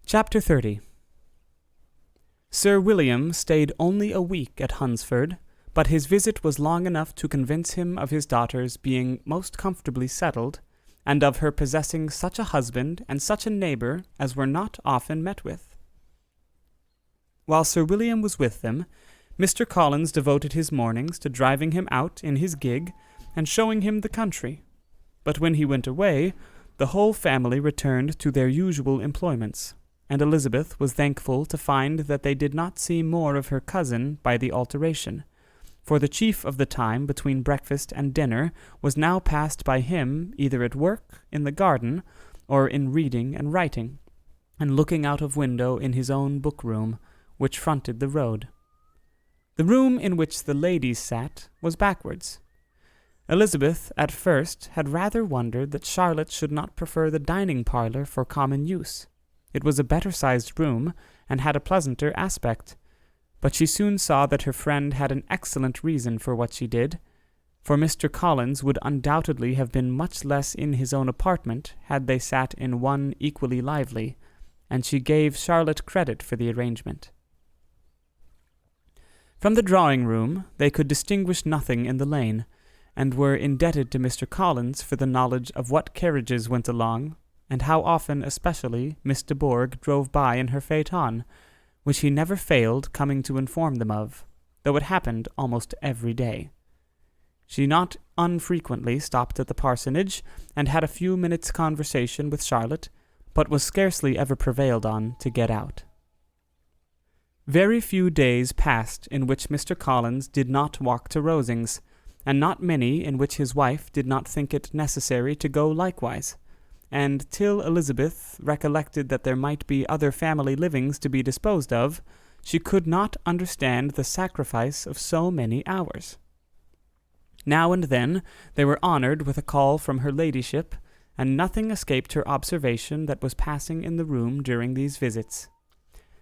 Chapter 30. Sir William stayed only a week at Hunsford, but his visit was long enough to convince him of his daughter's being most comfortably settled, and of her possessing such a husband and such a neighbour as were not often met with. While Sir William was with them, Mr. Collins devoted his mornings to driving him out in his gig and showing him the country. But when he went away, the whole family returned to their usual employments, and Elizabeth was thankful to find that they did not see more of her cousin by the alteration, for the chief of the time between breakfast and dinner was now passed by him either at work in the garden, or in reading and writing, and looking out of window in his own book-room, which fronted the road. The room in which the ladies sat was backwards. Elizabeth at first had rather wondered that Charlotte should not prefer the dining parlour for common use. It was a better-sized room, and had a pleasanter aspect. But she soon saw that her friend had an excellent reason for what she did, for Mr. Collins would undoubtedly have been much less in his own apartment had they sat in one equally lively, and she gave Charlotte credit for the arrangement. From the drawing-room they could distinguish nothing in the lane, and were indebted to Mr. Collins for the knowledge of what carriages went along, and how often especially Miss de Bourgh drove by in her phaeton, which he never failed coming to inform them of, though it happened almost every day. She not unfrequently stopped at the parsonage, and had a few minutes' conversation with Charlotte, but was scarcely ever prevailed on to get out. Very few days passed in which Mr. Collins did not walk to Rosings, and not many in which his wife did not think it necessary to go likewise, and till Elizabeth recollected that there might be other family livings to be disposed of, she could not understand the sacrifice of so many hours. Now and then they were honoured with a call from her ladyship, and nothing escaped her observation that was passing in the room during these visits.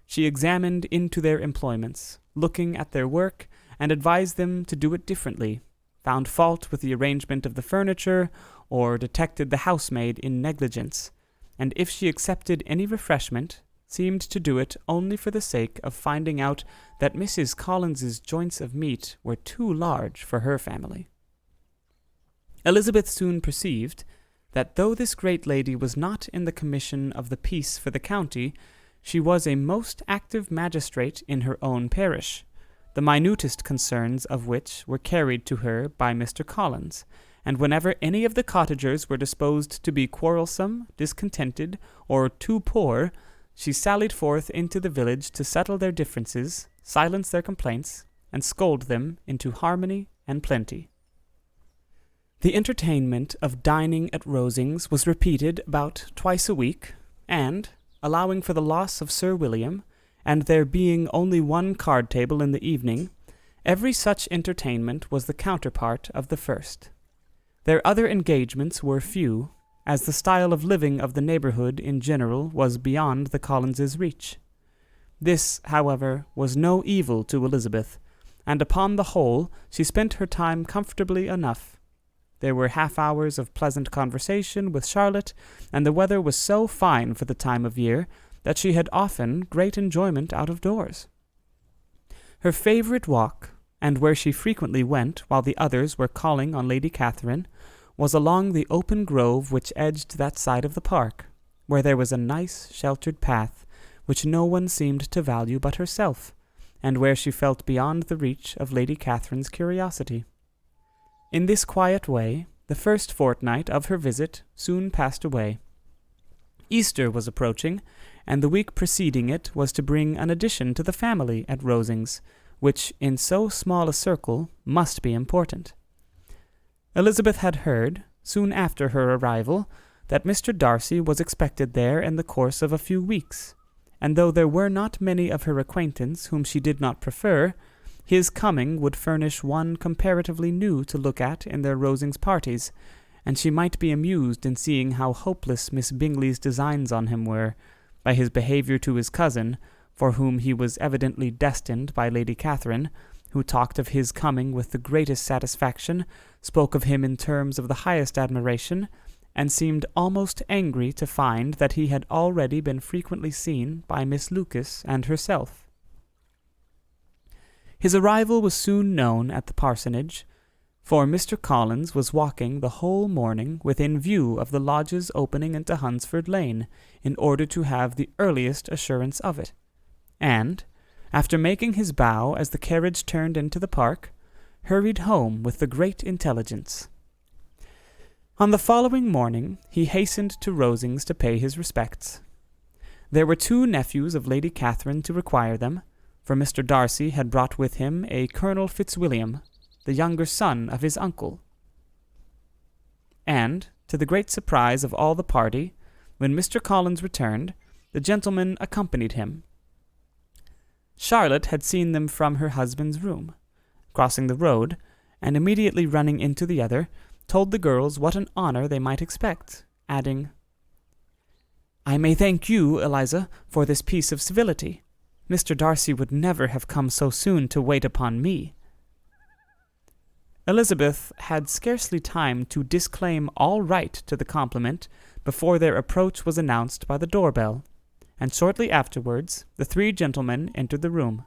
She examined into their employments, looking at their work, and advised them to do it differently, found fault with the arrangement of the furniture, or detected the housemaid in negligence, and if she accepted any refreshment, seemed to do it only for the sake of finding out that Mrs. Collins's joints of meat were too large for her family. Elizabeth soon perceived that though this great lady was not in the commission of the peace for the county, she was a most active magistrate in her own parish, the minutest concerns of which were carried to her by Mr. Collins, and whenever any of the cottagers were disposed to be quarrelsome, discontented, or too poor, she sallied forth into the village to settle their differences, silence their complaints, and scold them into harmony and plenty. The entertainment of dining at Rosings was repeated about twice a week, and, allowing for the loss of Sir William, and there being only one card-table in the evening, every such entertainment was the counterpart of the first. Their other engagements were few, as the style of living of the neighbourhood in general was beyond the Collinses' reach. This, however, was no evil to Elizabeth, and upon the whole she spent her time comfortably enough. There were half-hours of pleasant conversation with Charlotte, and the weather was so fine for the time of year that she had often great enjoyment out of doors. Her favourite walk, and where she frequently went while the others were calling on Lady Catherine, was along the open grove which edged that side of the park, where there was a nice sheltered path, which no one seemed to value but herself, and where she felt beyond the reach of Lady Catherine's curiosity. In this quiet way, the first fortnight of her visit soon passed away. Easter was approaching, and the week preceding it was to bring an addition to the family at Rosings, which, in so small a circle, must be important. Elizabeth had heard, soon after her arrival, that Mr. Darcy was expected there in the course of a few weeks, and though there were not many of her acquaintance whom she did not prefer, his coming would furnish one comparatively new to look at in their Rosings parties, and she might be amused in seeing how hopeless Miss Bingley's designs on him were, by his behaviour to his cousin, for whom he was evidently destined by Lady Catherine, who talked of his coming with the greatest satisfaction, spoke of him in terms of the highest admiration, and seemed almost angry to find that he had already been frequently seen by Miss Lucas and herself. His arrival was soon known at the parsonage, for Mr. Collins was walking the whole morning within view of the lodges opening into Hunsford Lane, in order to have the earliest assurance of it, and, after making his bow as the carriage turned into the park, hurried home with the great intelligence. On the following morning he hastened to Rosings to pay his respects. There were 2 nephews of Lady Catherine to require them, for Mr. Darcy had brought with him a Colonel Fitzwilliam, the younger son of his uncle. And, to the great surprise of all the party, when Mr. Collins returned, the gentleman accompanied him. Charlotte had seen them from her husband's room, crossing the road, and immediately running into the other, told the girls what an honor they might expect, adding, "I may thank you, Eliza, for this piece of civility. Mr. Darcy would never have come so soon to wait upon me." Elizabeth had scarcely time to disclaim all right to the compliment before their approach was announced by the door-bell, and shortly afterwards the 3 gentlemen entered the room.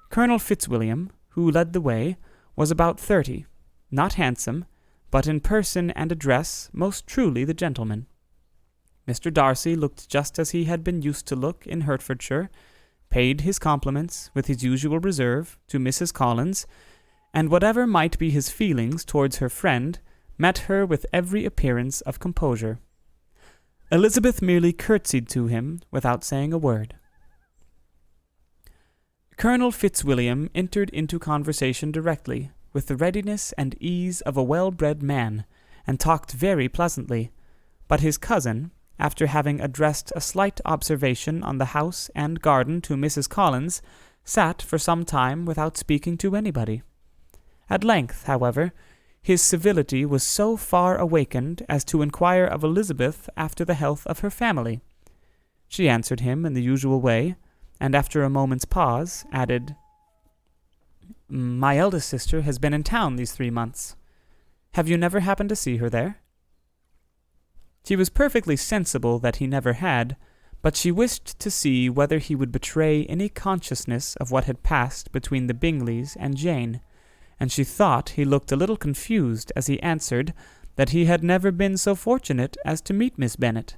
Colonel Fitzwilliam, who led the way, was about 30, not handsome, but in person and address most truly the gentleman. Mr. Darcy looked just as he had been used to look in Hertfordshire, paid his compliments, with his usual reserve, to Mrs. Collins, and whatever might be his feelings towards her friend, met her with every appearance of composure. Elizabeth merely curtsied to him without saying a word. Colonel Fitzwilliam entered into conversation directly, with the readiness and ease of a well-bred man, and talked very pleasantly, but his cousin, after having addressed a slight observation on the house and garden to Mrs. Collins, sat for some time without speaking to anybody. At length, however, his civility was so far awakened as to inquire of Elizabeth after the health of her family. She answered him in the usual way, and after a moment's pause, added, "My eldest sister has been in town these 3 months. Have you never happened to see her there?" She was perfectly sensible that he never had, but she wished to see whether he would betray any consciousness of what had passed between the Bingleys and Jane, and she thought he looked a little confused as he answered that he had never been so fortunate as to meet Miss Bennet.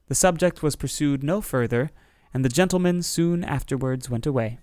The subject was pursued no further, and the gentlemen soon afterwards went away.